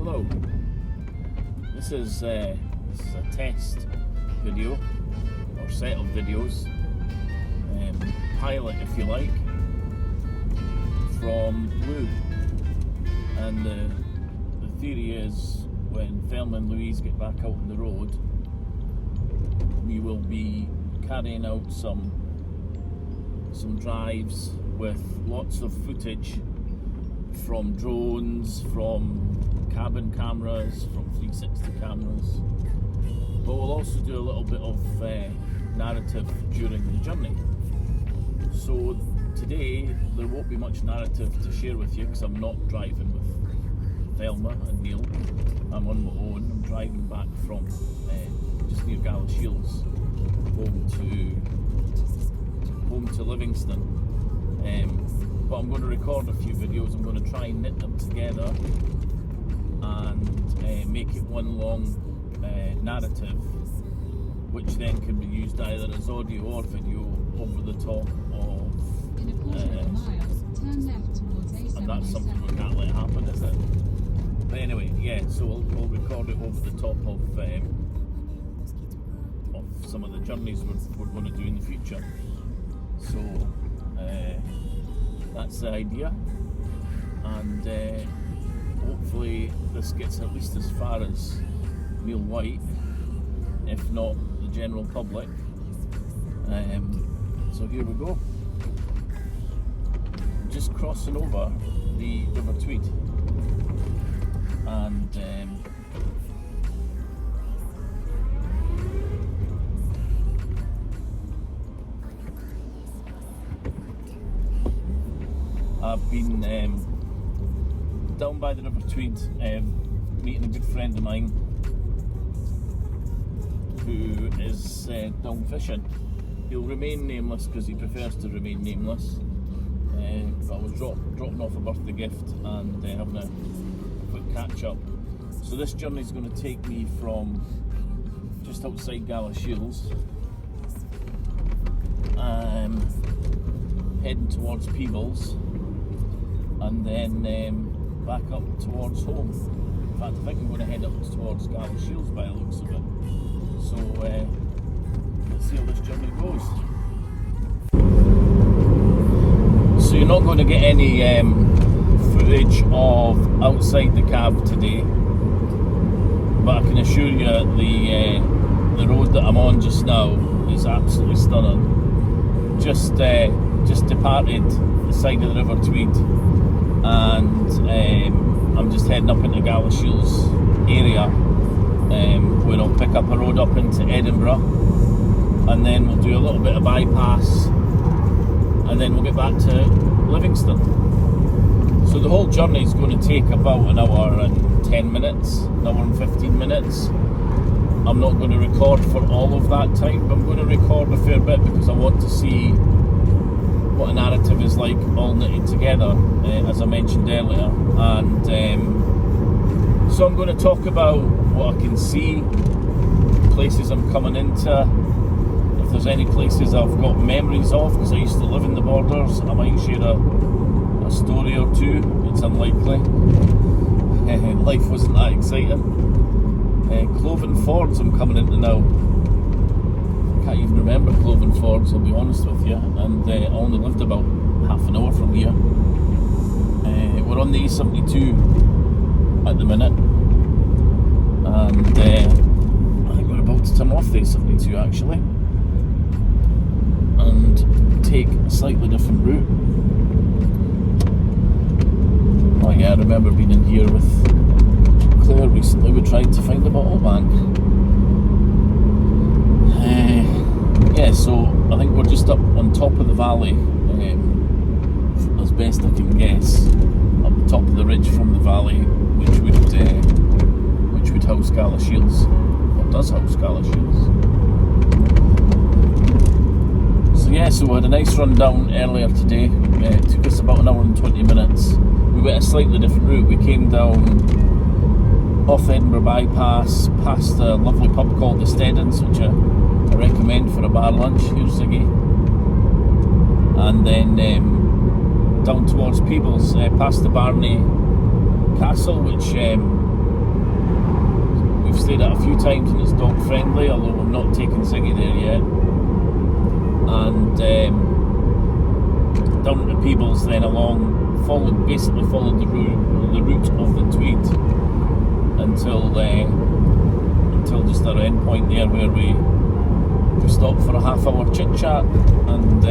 Hello. This is a test video or set of videos, pilot if you like, from Lou. And the theory is when Thelma and Louise get back out on the road, we will be carrying out some drives with lots of footage from drones, from cabin cameras, from 360 cameras, but we'll also do a little bit of narrative during the journey. So today there won't be much narrative to share with you because I'm not driving with Thelma and Neil. I'm on my own. I'm driving back from just near Gala home to Livingston. But I'm going to record a few videos. I'm going to try and knit them together and make it one long narrative, which then can be used either as audio or video over the top of turn left towards A77. and that's something we can't let happen, is it? But anyway, yeah, so we'll record it over the top of some of the journeys we're going to do in the future. So that's the idea, and hopefully this gets at least as far as Neil White, if not the general public. So here we go. Just crossing over the River Tweed, and I've been down by the River Tweed, meeting a good friend of mine who is down fishing. He'll remain nameless because he prefers to remain nameless. But I was dropping off a birthday gift and having a quick catch up. So this journey is going to take me from just outside Gala, heading towards Peebles, and then back up towards home. In fact, I think I'm going to head up towards Gala by the looks of it. So let's see how this journey goes. So you're not going to get any footage of outside the cab today, but I can assure you the road that I'm on just now is absolutely stunning. Just departed the side of the River Tweed, and I'm just heading up into Gala area, where I'll pick up a road up into Edinburgh, and then we'll do a little bit of bypass, and then we'll get back to Livingston. So the whole journey is going to take about an hour and 10 minutes, an hour and 15 minutes. I'm not going to record for all of that time, but I'm going to record a fair bit because I want to see what a narrative is like all knitted together, as I mentioned earlier. And so I'm going to talk about what I can see, places I'm coming into, if there's any places I've got memories of because I used to live in the borders. I might share a story or two. It's unlikely. Life wasn't that exciting. Cloven Fords I'm coming into now. I can't even remember Cloven Fords, I'll be honest with you, and I only lived about half an hour from here. We're on the A72 at the minute, and I think we're about to turn off the A72 actually and take a slightly different route. Oh yeah, I remember being in here with Claire recently. We tried to find a bottle bank. Yeah, so I think we're just up on top of the valley, as best I can guess, up the top of the ridge from the valley, which would house Gala, or does house Gala. So yeah, so we had a nice run down earlier today. It took us about an hour and 20 minutes. We went a slightly different route. We came down off Edinburgh bypass, past a lovely pub called the Steddons, which I recommend for a bar lunch. Here's Ziggy. And then down towards Peebles, past the Barney Castle, which We've stayed at a few times and it's dog friendly, although we've not taken Ziggy there yet. And down to Peebles, then basically followed the route of the Tweed until just our end point there, where we stopped for a half-hour chit chat and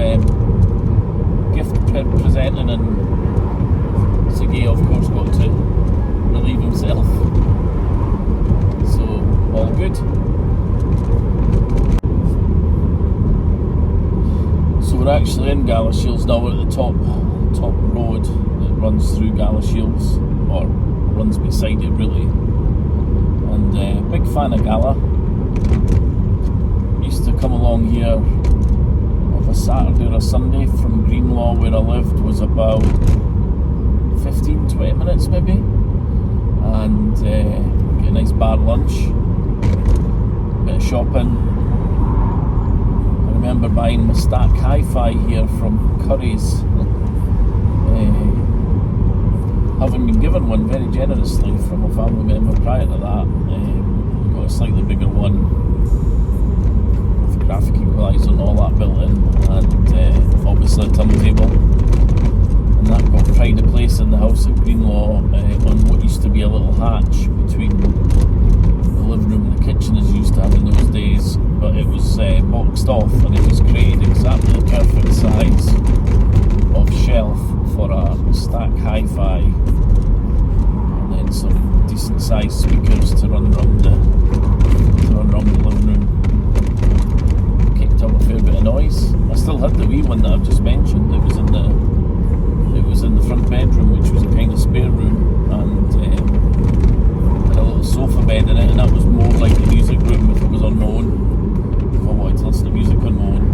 gift presenting, and Ziggy of course got to relieve himself. So all good. So we're actually in Gala Shields now. We're at the top road that runs through Gala Shields, or runs beside it really. And big fan of Gala. Used to come along here of a Saturday or a Sunday from Greenlaw, where I lived, was about 15-20 minutes maybe, and get a nice bar lunch, bit of shopping. I remember buying my stack hi-fi here from Curry's, having been given one very generously from a family member prior to that. Got a slightly bigger one with graphic equaliser and all that built in, and obviously a turntable. And that got pride of place in the house at Greenlaw, on what used to be a little hatch between the living room and the kitchen, as you used to have in those days. But it was boxed off, and it was created exactly the perfect size of shelf for a stack hi-fi, and then some decent sized speakers to run around the living room. Kicked up a fair bit of noise. I still had the wee one that I've just mentioned. It was in the front bedroom, which was a kind of spare room, and had a little sofa bed in it, and that was more like the music room if it was on my own, if I wanted to listen to music on my own.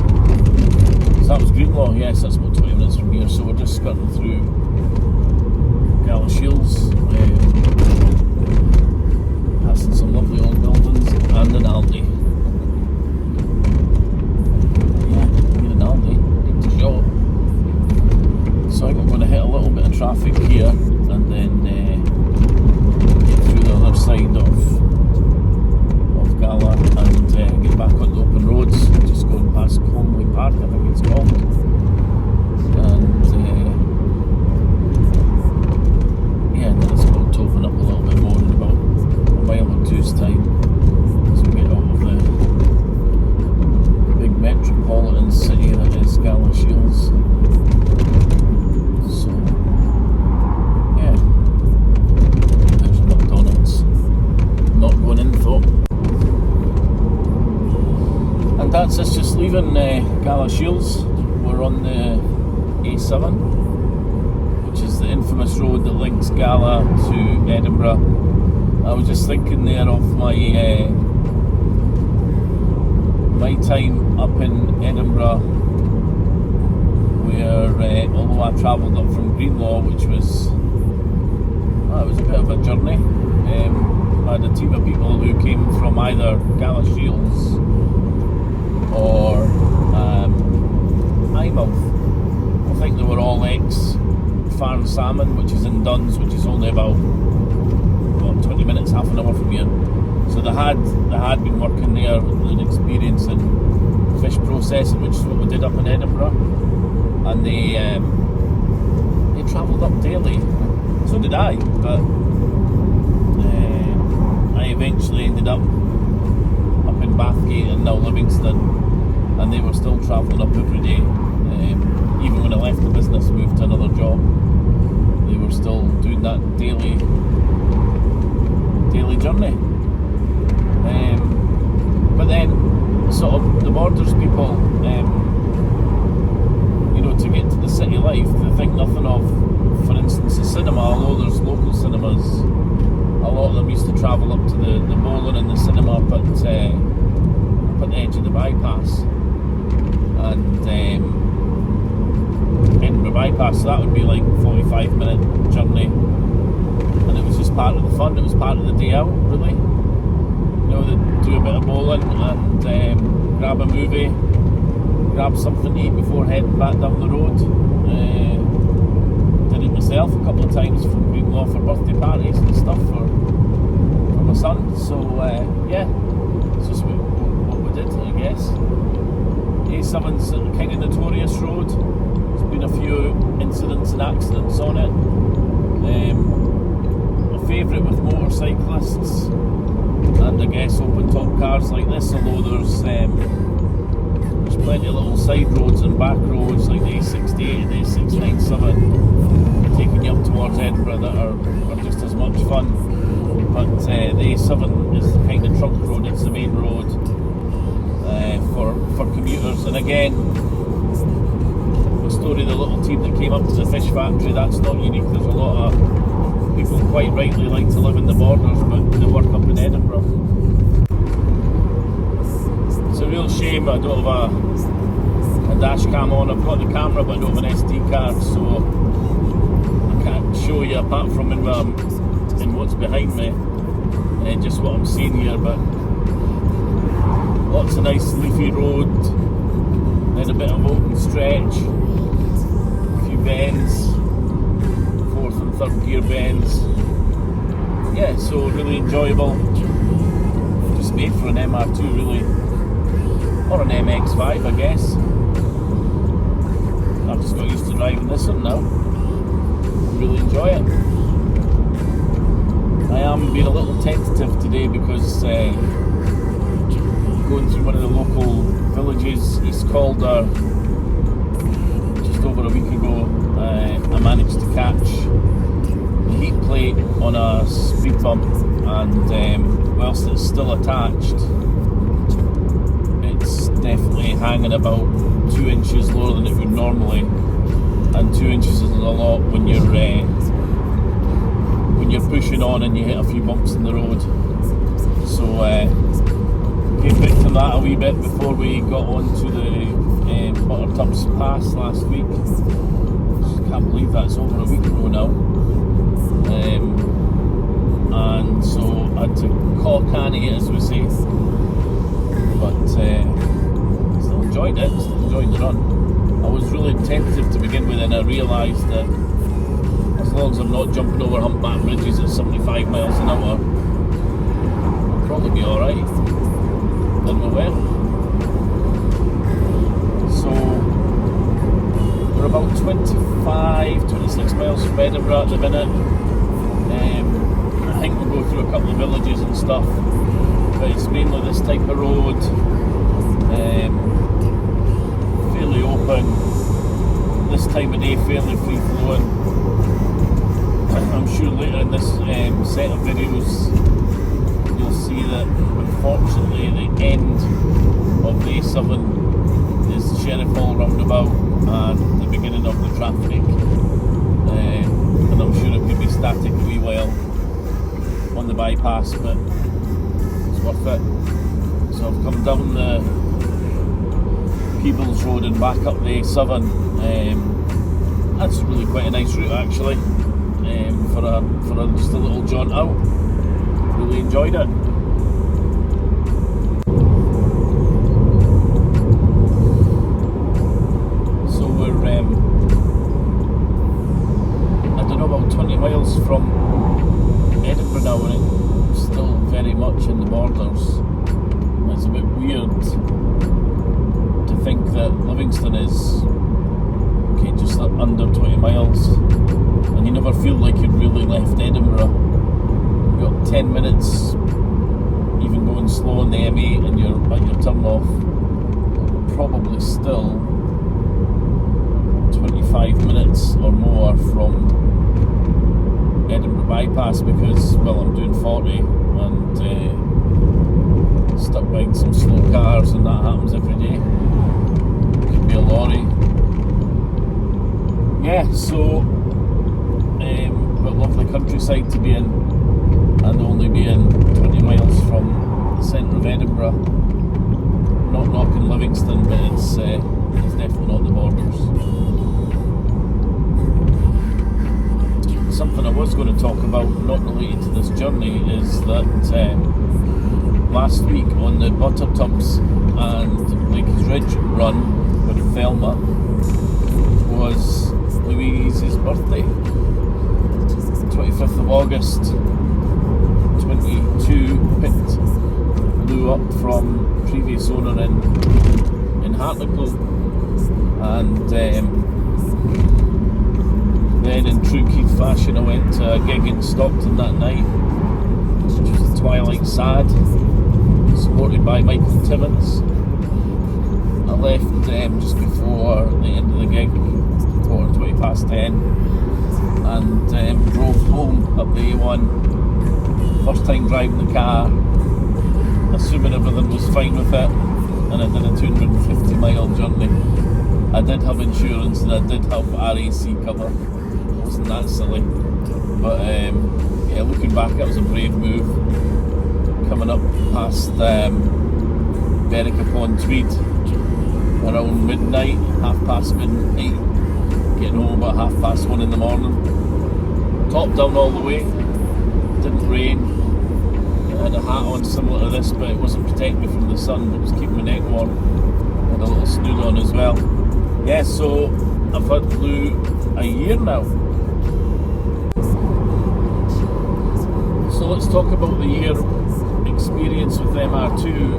So that was Greenlaw. Yes, that's about 20 minutes from here. So we're just skirting through Gala Shields, passing some lovely old buildings and an Aldi. Yeah, need an Aldi, need to shop. So I think I'm going to hit a little bit of traffic here, and then get through the other side of Gala and get back on the open roads. Just going past Conley Park, I think it's called. And and then it's going to open up a little bit more in about a mile or two's time as we get out of the big metropolitan city that is Gala Shields. So yeah, there's a McDonald's. Not going in though. And that's us just leaving Gala Shields. We're on the A7, which is the infamous road that links Gala to Edinburgh. I was just thinking there of my time up in Edinburgh, where although I travelled up from Greenlaw, which was it was a bit of a journey. I had a team of people who came from either Gala Shields or Eyemouth. I think they were all ex-Farm Salmon, which is in Duns, which is only about 20 minutes, half an hour from here. So they had been working there with an experience in fish processing, which is what we did up in Edinburgh. And they travelled up daily. So did I, but I eventually ended up in Bathgate and now Livingston, and they were still travelling up every day. Even when I left the business, moved to another job, they were still doing that daily journey. But then, sort of, the Borders people, to get to the city life, they think nothing of, for instance, the cinema. Although there's local cinemas, a lot of them used to travel up to the bowling and the cinema up at the edge of the bypass, and Edinburgh bypass. So that would be like a 45-minute journey, and it was just part of the fun. It was part of the day out, really. They'd do a bit of bowling and grab a movie, grab something to eat before heading back down the road. Did it myself a couple of times from Greenlaw for birthday parties and stuff for my son. So yeah, it's just what we did, I guess. A7's kind of notorious road. There's been a few incidents and accidents on it. A favourite with motorcyclists and I guess open top cars like this, although there's plenty of little side roads and back roads like the A68 and the A697 taking you up towards Edinburgh that are just as much fun. But the A7 is the kind of trunk road, it's the main road for commuters. And again, the story of the little team that came up to the fish factory, that's not unique. There's a lot of people quite rightly like to live in the borders but they work up in Edinburgh. It's a real shame I don't have a dash cam on. I've got the camera but I don't have an SD card, so I can't show you apart from in what's behind me, just what I'm seeing here. But lots of nice leafy road, then a bit of open stretch, a few bends, fourth and third gear bends. Yeah, so really enjoyable. Just made for an MR2 really, or an MX5 I guess. I've just got used to driving this one now. Really enjoy it. I am being a little tentative today because going through one of the local villages, East Calder, just over a week ago, I managed to catch the heat plate on a speed bump, and whilst it's still attached, it's definitely hanging about 2 inches lower than it would normally, and 2 inches is a lot when you're pushing on and you hit a few bumps in the road. So came back to that a wee bit before we got onto the Buttertubs Pass last week. Just can't believe that's over a week ago now. And so I had to call canny, as we say, but still enjoyed it, still enjoyed the run. I was really tentative to begin with, and I realised that as long as I'm not jumping over humpback bridges at 75 miles an hour, I'll probably be alright. Then we were. So we're about 26 miles from Edinburgh at the minute. I think we'll go through a couple of villages and stuff, but it's mainly this type of road, fairly open, this time of day fairly free flowing. I'm sure later in this set of videos you'll see that unfortunately the end of the A7 is Sheriff Hall roundabout and the beginning of the traffic, and I'm sure it could be static a wee while on the bypass, but it's worth it. So I've come down the Peebles Road and back up the A7. That's really quite a nice route actually, for just a little jaunt out. Really enjoyed it. So we're I don't know, about 20 miles from Edinburgh now, and it's still very much in the borders. It's a bit weird to think that Livingston is just under 20 miles, and you never feel like you've really left Edinburgh. You've got 10 minutes, even going slow on the M8 and you're at your turn off. Probably still 25 minutes or more from Edinburgh bypass, because, well, I'm doing 40 and stuck behind some slow cars, and that happens every day. Could be a lorry. Yeah, so but lovely countryside to be in, and only being 20 miles from the centre of Edinburgh. Not knocking Livingston, but it's definitely not the borders. Something I was going to talk about, not related to this journey, is that last week on the Buttertubs and Lakes Ridge run with Thelma was Louise's birthday, 25th of August 22, carpet blew up from previous owner in Hartlepool, and then in true Keith fashion I went to a gig in Stockton that night, which was the Twilight Sad, supported by Michael Timmins. I left just before the end of the gig, 10:15, and drove home up the A1. First time driving the car, assuming everything was fine with it, and I did a 250-mile journey. I did have insurance and I did have RAC cover. Wasn't that silly? But yeah, looking back, it was a brave move. Coming up past Berwick-upon-Tweed around midnight, midnight, getting home about 1:30 in the morning. Top down all the way, didn't rain. I had a hat on similar to this, but it wasn't protecting me from the sun, but it was keeping my neck warm. I had a little snood on as well. Yeah, so I've had Blue a year now. So let's talk about the year experience with MR2.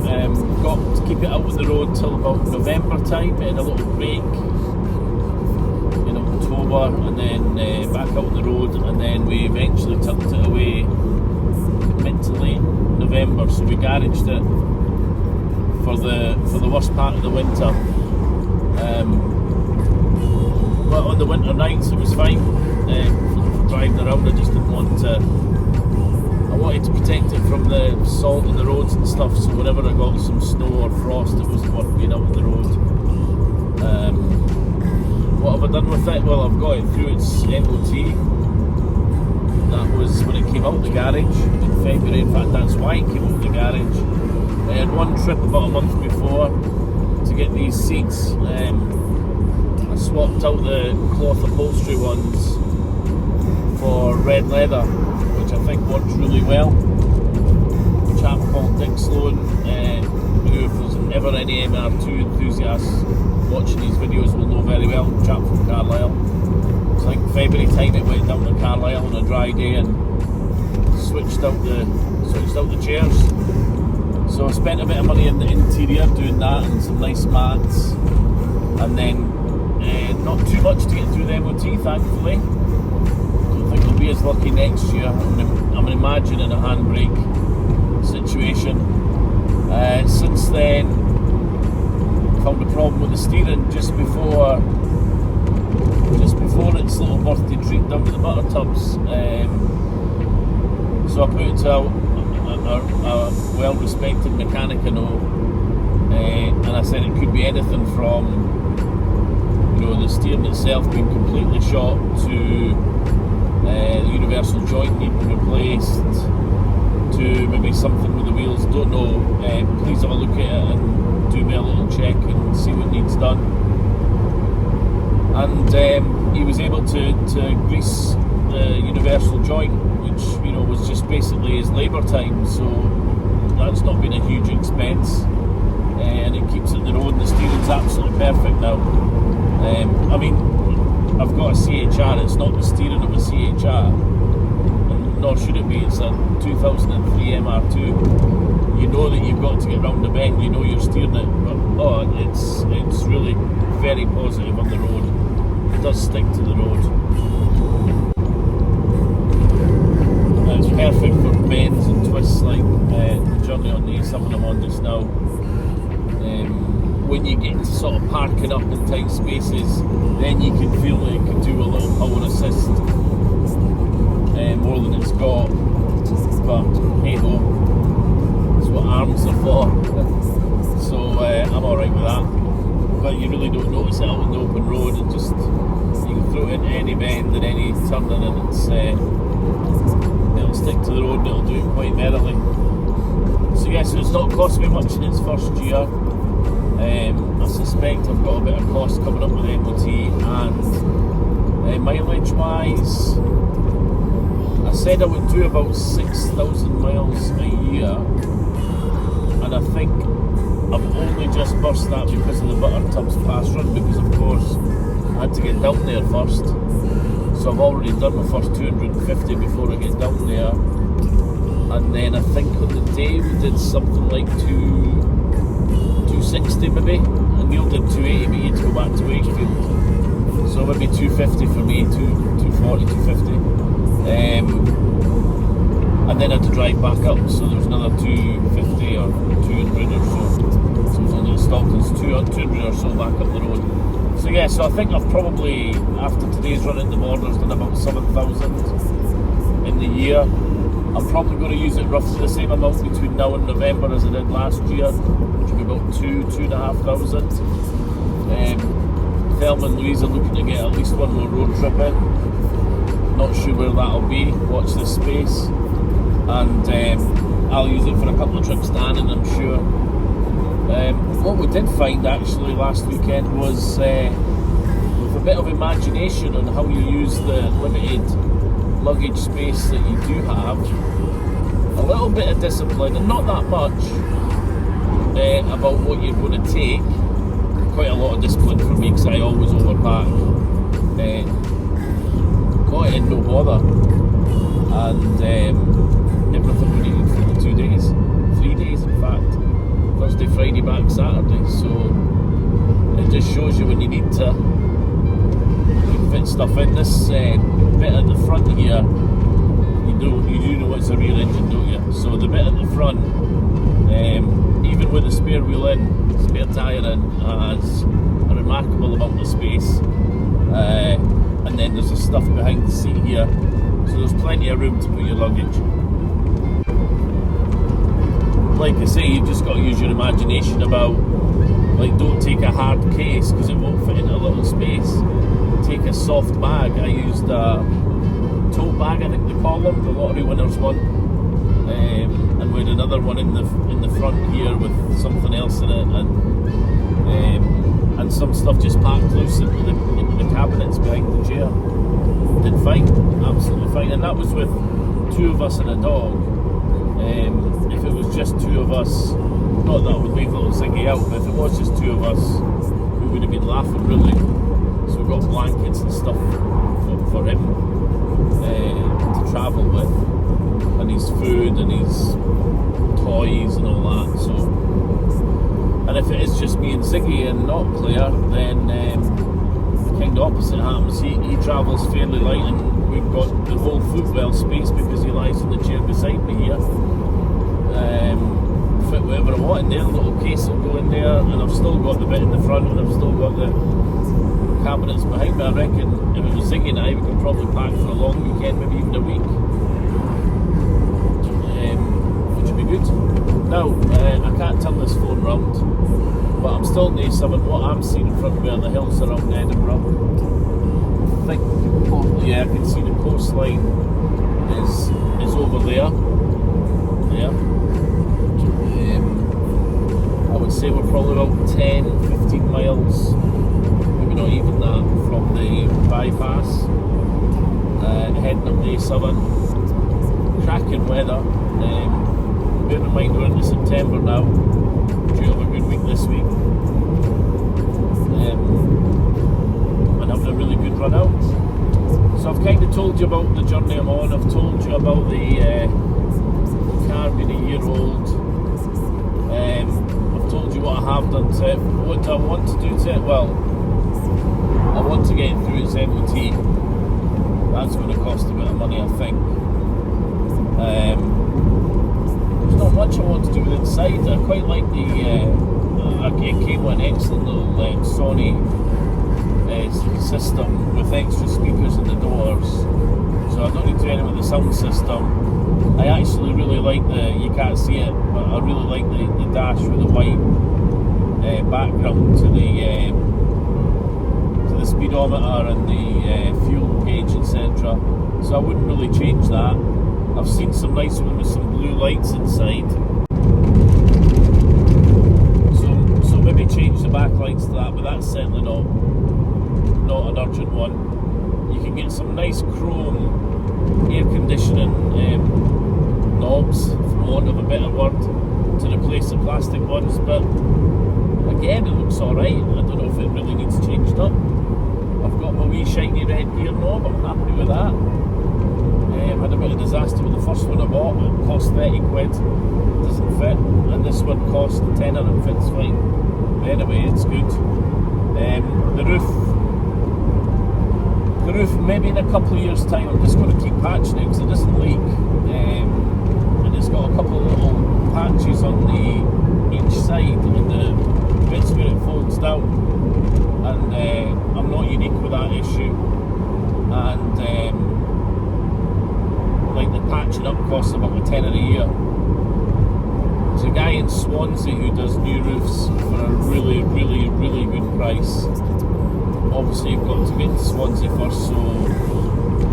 Got to keep it out on the road till about November time, and a little break in October, and then back out on the road, and then we eventually tucked it away mid to late November. So we garaged it for the worst part of the winter. But on the winter nights it was fine. Driving around, I just didn't want to. I wanted to protect it from the salt on the roads and stuff, so whenever I got some snow or frost, it wasn't worth being out on the road. What have I done with it? Well, I've got it through its MOT. That was when it came out of the garage in February. In fact, that's why it came out of the garage. I had one trip about a month before to get these seats. I swapped out the cloth upholstery ones for red leather, which I think works really well. A chap called Dick Sloan, who if there's ever any MR2 enthusiasts watching these videos will know very well, a chap from Carlisle. So I think February time it went down to Carlisle on a dry day and switched out the chairs. So I spent a bit of money in the interior doing that and some nice mats, and then not too much to get through the MOT, thankfully. Don't think I'll be as lucky next year. I'm imagining a handbrake situation. Since then, found a problem with the steering just before its little birthday treat down to the butter tubs. So I put it to a well-respected mechanic I know, and I said it could be anything from the steering itself being completely shot to the universal joint needing replaced to maybe something with the wheels. Don't know. Please have a look at it and do me a little check and see what needs done. And he was able to grease the universal joint, which was just basically his labour time. So that's not been a huge expense, and it keeps it on the road. And the steering's absolutely perfect now. I mean, I've got a CHR. It's not the steering of a CHR, and nor should it be. It's a 2003 MR2. You know that you've got to get round the bend. You know you're steering it, but it's really very positive on the road. It does stick to the road. It's perfect for bends and twists like the journey on the A7 I'm on just now. When you get to sort of parking up in tight spaces, then you can feel that it can do a little power assist more than it's got. But hey ho, that's what arms are for. So I'm alright with that. But you really don't notice it out on the open road, and just you can throw it into any bend and any turning, and it'll stick to the road and it'll do it quite merrily. So yes, it's not cost me much in its first year. I suspect I've got a bit of cost coming up with MOT, and mileage wise, I said I would do about 6,000 miles a year, and I think I've only just burst that because of the Buttertubs pass run, because of course I had to get down there first. So I've already done my first 250 before I get down there, and then I think on the day we did something like 260 maybe, and Neil did 280, but he had to go back to Wakefield, so maybe 250 for me, 240, 250, and then I had to drive back up, so there was another 250 or 200 or so. So it was only at Stockton's 200 or so back up the road. So yeah, so I think I've probably, after today's run at the borders, done about 7,000 in the year. I'm probably going to use it roughly the same amount between now and November as I did last year, which will be about 2,500. Thelma and Louise are looking to get at least one more road trip in. Not sure where that'll be, watch this space. And I'll use it for a couple of trips down, and I'm sure. What we did find actually last weekend was with a bit of imagination on how you use the limited luggage space that you do have, a little bit of discipline, and not that much about what you're going to take. Quite a lot of discipline for me because I always overpack. Got it in no bother, and everything we needed for the 2 days, 3 days in fact, Thursday, Friday, back Saturday. So it just shows you when you need to fit stuff in. This bit at the front here, you do know it's a rear engine, don't you? So the bit at the front, even with the spare wheel in, spare tyre in, has a remarkable amount of space. And then there's the stuff behind the seat here, so there's plenty of room to put your luggage. Like I say, you've just got to use your imagination about, like, don't take a hard case because it won't fit in a little space. Take a soft bag. I used a tote bag, I think they call them, the lottery winners one, and we had another one in the front here with something else in it, and some stuff just packed loose into the cabinets behind the chair. Did fine, absolutely fine, and that was with 2 of us and a dog. If it was just 2 of us, not that I would leave little Ziggy out, but if it was just 2 of us, we would have been laughing really. So we've got blankets and stuff for him to travel with, and his food and his toys and all that. So, and if it is just me and Ziggy and not Claire, then kind of opposite happens. He travels fairly light, and we've got the whole footwell space because he lies in the chair beside me here. Fit whatever I want in there, a little case will go in there, and I've still got the bit in the front, and I've still got the cabinets behind me. I reckon if it was Ziggy and I, we could probably pack for a long weekend, maybe even a week, which would be good. Now, I can't turn this phone round, but I'm still near what I'm seeing in front of me on the hills around Edinburgh. I think, yeah, I can see the coastline is over there. Yeah. I would say we're probably about 10, 15 miles, maybe not even that, from the bypass, heading up the A7. Cracking weather. Bear in mind we're into September now, due to have a good week this week, and having a really good run out. So I've kind of told you about the journey I'm on. I've told you about the car being a year old. I've told you what I have done to it. What do I want to do to it? Well, I want to get it through its MOT. That's going to cost a bit of money, I think. There's not much I want to do with inside. I quite like the it came with an excellent little Sony system with extra speakers in the doors, so I don't need to do anything with the sound system. I actually really like you can't see it, but I really like the dash with the white background to the speedometer and the fuel gauge, etc. So I wouldn't really change that. I've seen some nice ones with some blue lights inside, so maybe change the backlights to that, but that's certainly not an urgent one. You can get some nice chrome air conditioning knobs, for want of a better word, to replace the plastic ones, but again, it looks alright. I don't know if it really needs changed up. I've got my wee shiny red gear knob, I'm happy with that. Had a bit of disaster with the first one I bought. It cost 30 quid, doesn't fit, and this one cost a tenner and fits fine. But anyway, it's good. The roof, maybe in a couple of years' time, I'm just going to keep patching it because it doesn't leak. And it's got a couple of little patches on each side, and the bits where it folds down. And I'm not unique with that issue. And like the patching up costs about a tenner a year. There's a guy in Swansea who does new roofs for a really, really, really good price. Obviously you've got to get to Swansea first, so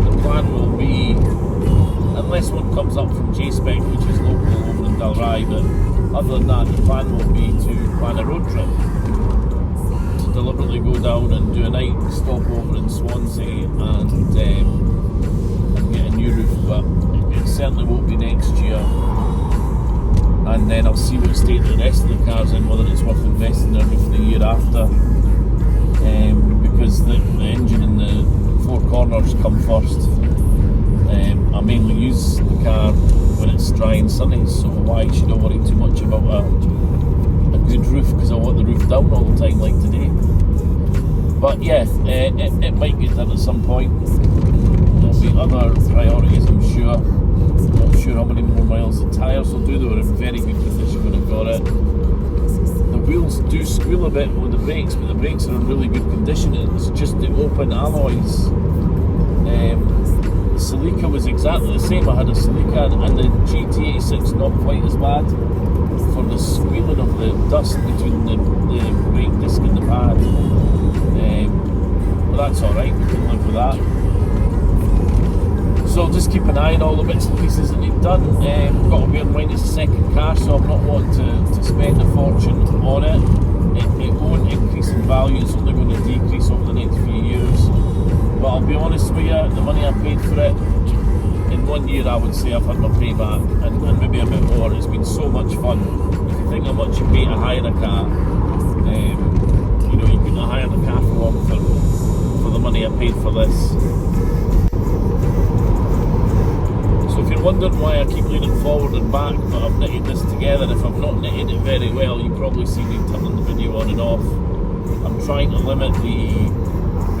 the plan will be, unless one comes up from J-Spec, which is local over in Dalry, but other than that, the plan will be to plan a road trip, to deliberately go down and do a night stopover in Swansea and get a new roof, but it certainly won't be next year. And then I'll see what state the rest of the car's in, whether it's worth investing in a roof the year after. Because the engine and the four corners come first. I mainly use the car when it's dry and sunny, so why should I worry too much about a good roof, because I want the roof down all the time like today. But yeah, it might get done at some point. There'll be other priorities, I'm sure. Not sure how many more miles the tyres will do. They were in very good condition when I got it. The wheels do squeal a bit with the brakes, but the brakes are in really good condition. It's just the open alloys. The Celica was exactly the same. I had a Celica and the GT86 not quite as bad for the squealing of the dust between the brake disc and the pad. But that's alright, we can live with that. So just keep an eye on all the bits and pieces that need done. Got to bear in mind it's a second car, so I'm not wanting to spend a fortune on it. It won't increase in value, it's only going to decrease over the next few years. But I'll be honest with you, the money I paid for it, in 1 year I would say I've had my payback, and maybe a bit more. It's been so much fun. If you think how much you pay to hire a car, you couldn't have hired a car for the money I paid for this. So if you're wondering why I keep leaning forward and back, but I've knitted this together, if I've not knitted it very well, you probably see me turning the video on and off. I'm trying to limit the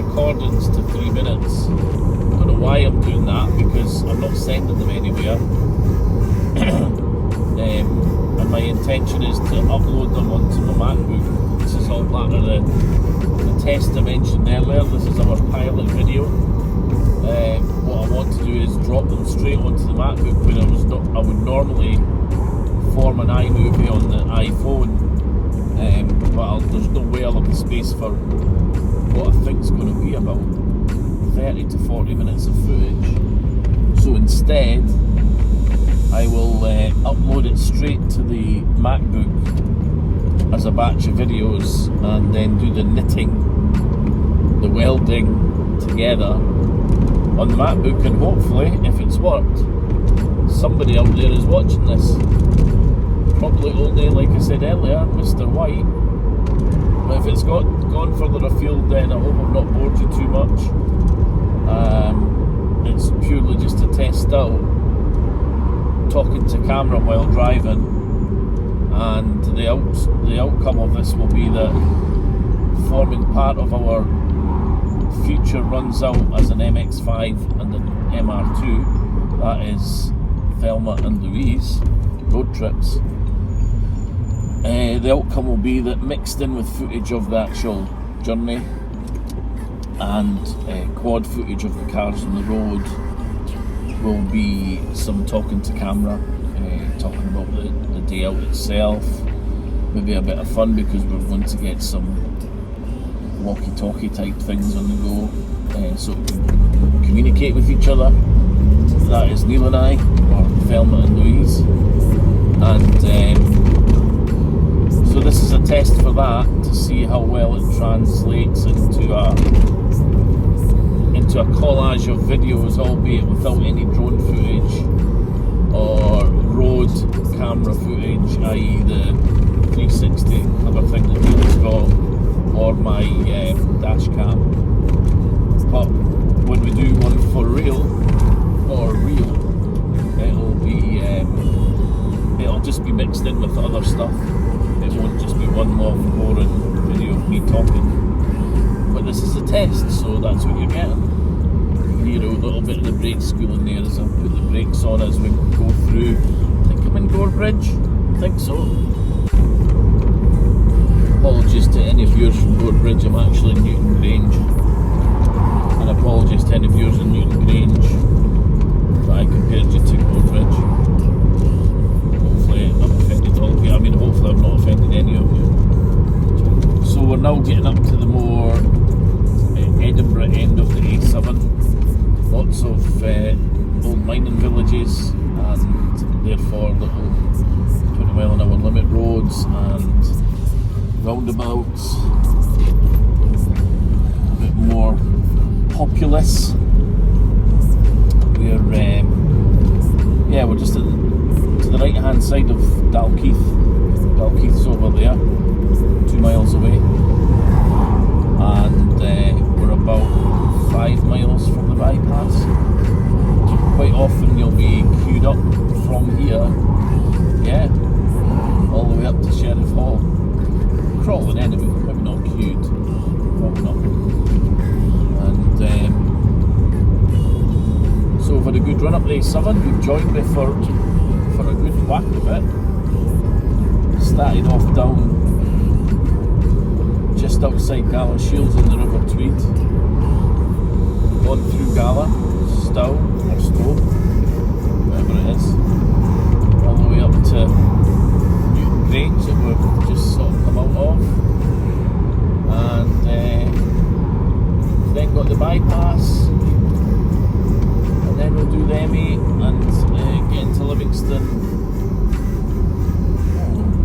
recordings to 3 minutes. I don't know why I'm doing that, because I'm not sending them anywhere. And my intention is to upload them onto my MacBook. This is all part of the test I mentioned earlier. This is our pilot video. What I want to do is drop them straight onto the MacBook when I would normally form an iMovie on the iPhone, but there's no way I'll have the space for what I think is going to be about 30 to 40 minutes of footage. So instead, I will upload it straight to the MacBook as a batch of videos, and then do the knitting, the welding together on the MacBook, and hopefully, if it's worked, somebody out there is watching this. Probably only, like I said earlier, Mr. White. But if it's gone further afield, then I hope I've not bored you too much. It's purely just to test out talking to camera while driving, and the outcome of this will be that forming part of our future runs out as an MX-5 and an MR2, that is Thelma and Louise road trips. The outcome will be that mixed in with footage of the actual journey and quad footage of the cars on the road will be some talking to camera, talking about the day out itself, maybe a bit of fun because we're going to get some walkie-talkie type things on the go, so we can communicate with each other. That is Neil and I, or Thelma and Louise, and so this is a test for that, to see how well it translates into a collage of videos, albeit without any drone footage or road camera footage, i.e. the 360 clever thing that Neil's got, or my dash cam. But when we do one for real, it'll be just be mixed in with other stuff. It won't just be one long boring video of me talking. But this is a test, so that's what you're getting. You know, a little bit of the brake school in there as I put the brakes on as we go through. I think I'm in Gorebridge. I think so. Apologies to any viewers from Gorebridge. I'm actually in Newton Grange. And apologies to any viewers in Newton Grange that I compared you to Gorebridge. Hopefully I've offended all of you. I mean, hopefully I've not offended any of you. So we're now getting up to the more Edinburgh end of the A7. Lots of old mining villages, and therefore little 20 mile an hour limit roads and roundabouts. A bit more populous. We're just to the right hand side of Dalkeith. Dalkeith's over there, 2 miles away, and we're about 5 miles from the bypass. Quite often you'll be queued up from here, all the way up to Sheriff Hall. Crawling anyway, maybe not queued, probably not. And so we've had a good run up the A7. You've joined me for a good whack of it. Started off down just outside Gala Shields in the River Tweed. Gone through Gala, Stow or Stowe, whatever it is, all the way up to Newton Grange that we've just sort of come out of, and then got the bypass, and then we'll do the M8 and get into Livingston.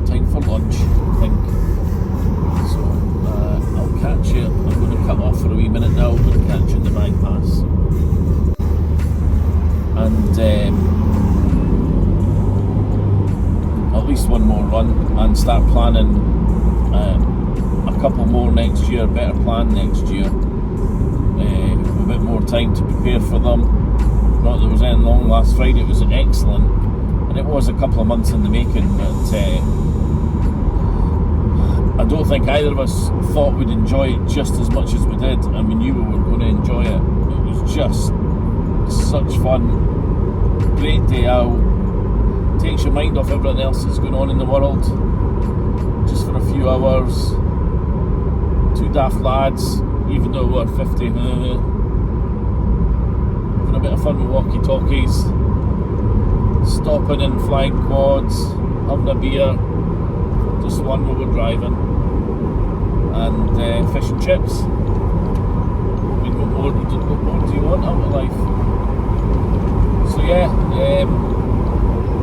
Time for lunch, I think. So I'll catch you. I'm going to cut off for a wee minute now. I'm going to catch you in the bypass. And at least one more run and start planning a couple more next year, better plan next year. A bit more time to prepare for them. Not that there was anything long last Friday, it was excellent. And it was a couple of months in the making, but I don't think either of us thought we'd enjoy it just as much as we did, and we knew we were going to enjoy it. It was just such fun. Great day out. Takes your mind off everything else that's going on in the world. Just for a few hours. Two daft lads, even though we're 50, having a bit of fun with walkie-talkies. Stopping in flying quads, having a beer. Just one we were driving. And fish and chips. I mean, what more do you want out of life? So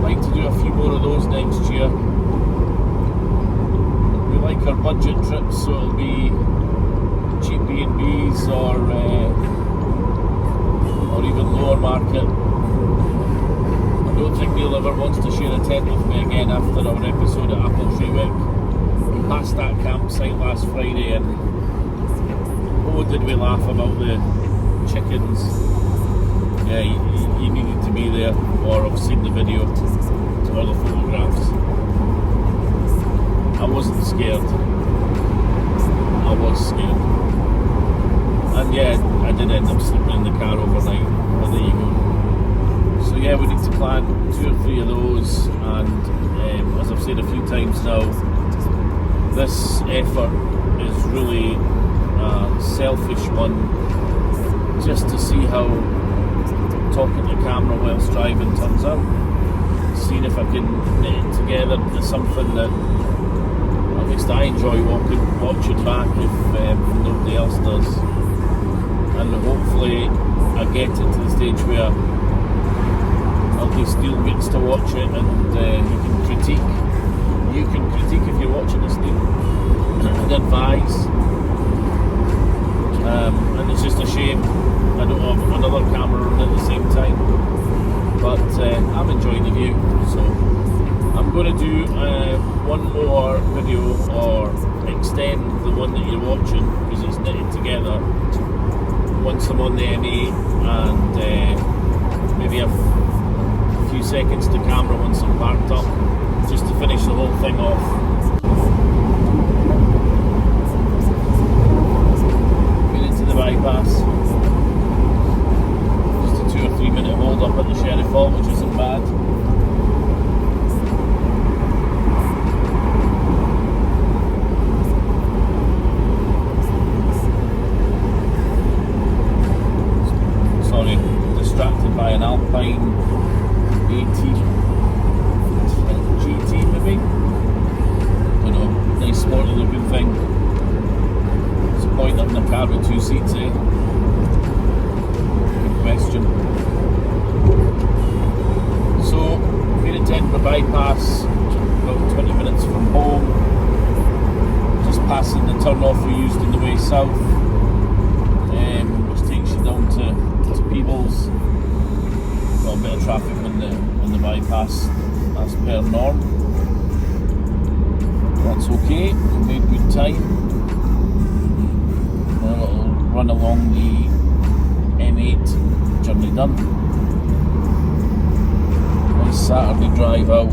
like to do a few more of those next year. We like our budget trips, so it'll be cheap B&Bs or even lower market. I don't think Neil ever wants to share a tent with me again after our episode at Appletreewick. We passed that campsite last Friday, and oh, did we laugh about the chickens. Yeah, you needed to be there or have seen the video or the photographs. I wasn't scared. I was scared. And I did end up sleeping in the car overnight, but there you go. So we need to plan 2 or 3 of those, and as I've said a few times now, this effort is really a selfish one, just to see how talking to camera whilst driving turns out. Seeing if I can knit it together into something that at least I enjoy watching back if nobody else does. And hopefully I get it to the stage where at least Neil gets to watch it, and he can critique. You can critique if you're watching this, Neil, and advise. And it's just a shame I don't have another camera on at the same time, but I'm enjoying the view. So I'm going to do one more video, or extend the one that you're watching, because it's knitted together, once I'm on the M8, and maybe a few seconds to camera once I'm parked up, just to finish the whole thing off. Get into the bypass. Just a 2 or 3 minute hold up at the Sheriff Hall, which isn't bad. Distracted by an Alpine AT GT maybe? Don't know, nice sporty looking thing. What's the point of having a car with 2 seats, eh? Good question. So, we're at Edinburgh bypass, about 20 minutes from home. Just passing the turn off we used on the way south, which takes you down to Peebles. Got a bit of traffic on the bypass as per norm. That's okay, we made good time. A little run along the M8, journey done. Nice Saturday drive out.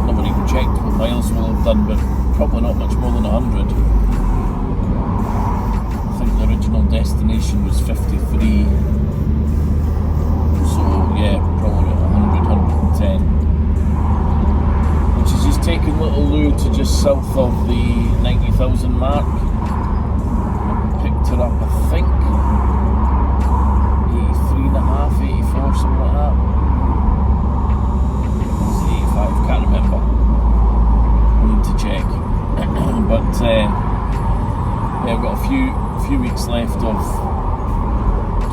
Never even checked what miles we'll have done, but probably not much more than 100. The original destination was 53, so yeah, probably 100, 110, which is just taking Little Lou to just south of the 90,000 mark. I picked her up, I think 83.5, 84, something like that. Was it 85? Can't remember, I need to check. But yeah, I've got a few weeks left of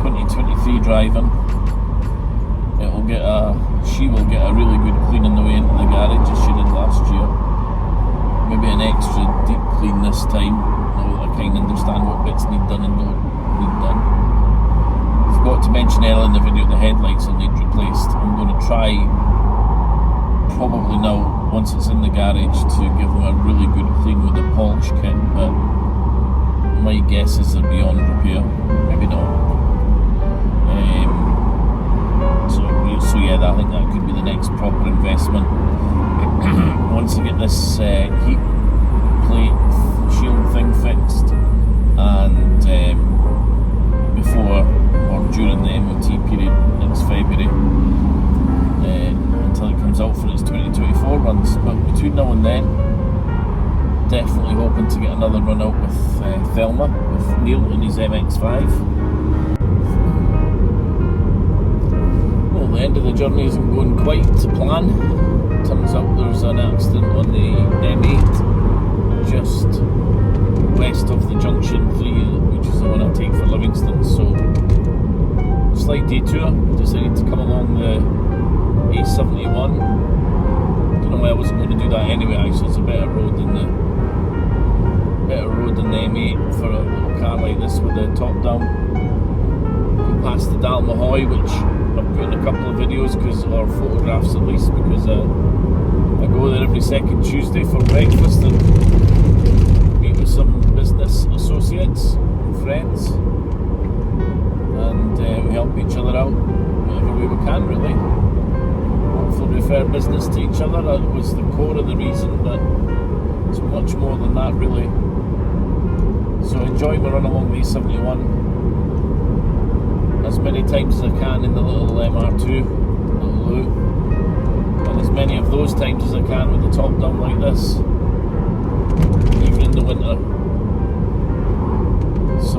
2023 driving. She will get a really good clean on the way into the garage, as she did last year. Maybe an extra deep clean this time. I kind of understand what bits need done and don't need done. I forgot to mention earlier in the video, the headlights will need replaced. I'm going to try, probably now, once it's in the garage, to give them a really good clean with the polish kit, but my guess is they're beyond repair. Maybe not. So yeah, I think that could be the next proper investment. Once I get this heat plate shield thing fixed, and before or during the MOT period next February, until it comes out for its 2024 runs. But between now and then, definitely hoping to get another run out with Thelma, with Neil in his MX-5. Well, the end of the journey isn't going quite to plan. Turns out there's an accident on the M8 just west of the Junction 3, which is the one I take for Livingston. So, slight detour. Decided to come along the A71. Don't know why I wasn't going to do that anyway. Actually, it's a better road than the M8 for a little car like this with the top down. Go past the Dalmahoy, which I've put in a couple of videos, or photographs at least, because I go there every second Tuesday for breakfast and meet with some business associates and friends, and we help each other out whatever way we can, really. Hopefully refer business to each other. That was the core of the reason, but it's much more than that, really. So enjoy my run along the A71 as many times as I can in the little MR2, Little Lou, and as many of those times as I can with the top down like this, even in the winter. So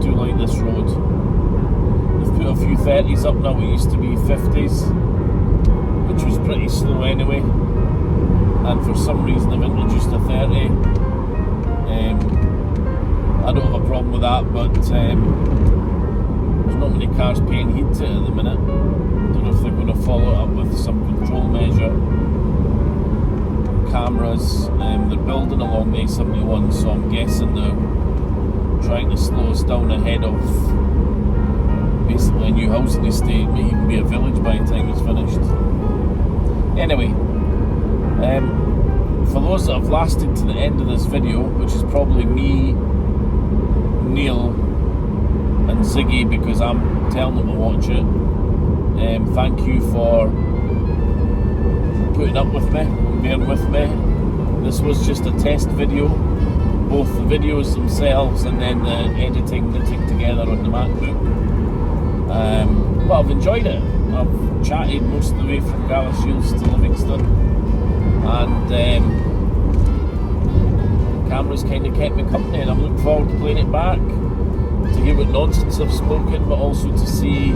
do like this road. They've put a few 30s up now. It used to be 50s, which was pretty slow anyway, and for some reason they've introduced a 30. I don't have a problem with that, but there's not many cars paying heed to it at the minute. Don't know if they're going to follow it up with some control measure, cameras. They're building along the A71, so I'm guessing they're trying to slow us down ahead of basically a new housing estate. It may even be a village by the time it's finished. Anyway, for those that have lasted to the end of this video, which is probably me, Neil and Ziggy, because I'm telling them to watch it. Thank you for putting up with me, bearing with me. This was just a test video, both the videos themselves and then the editing, knitting together on the MacBook. But I've enjoyed it. I've chatted most of the way from Gala Shields to Livingston, and camera's kind of kept me company, and I'm looking forward to playing it back, to hear what nonsense I've spoken, but also to see,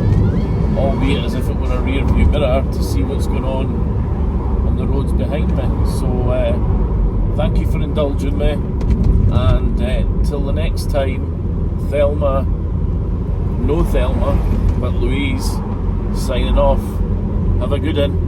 albeit as if it were a rear view mirror, to see what's going on the roads behind me. So thank you for indulging me, and till the next time, Thelma, no Thelma, but Louise, signing off. Have a good one.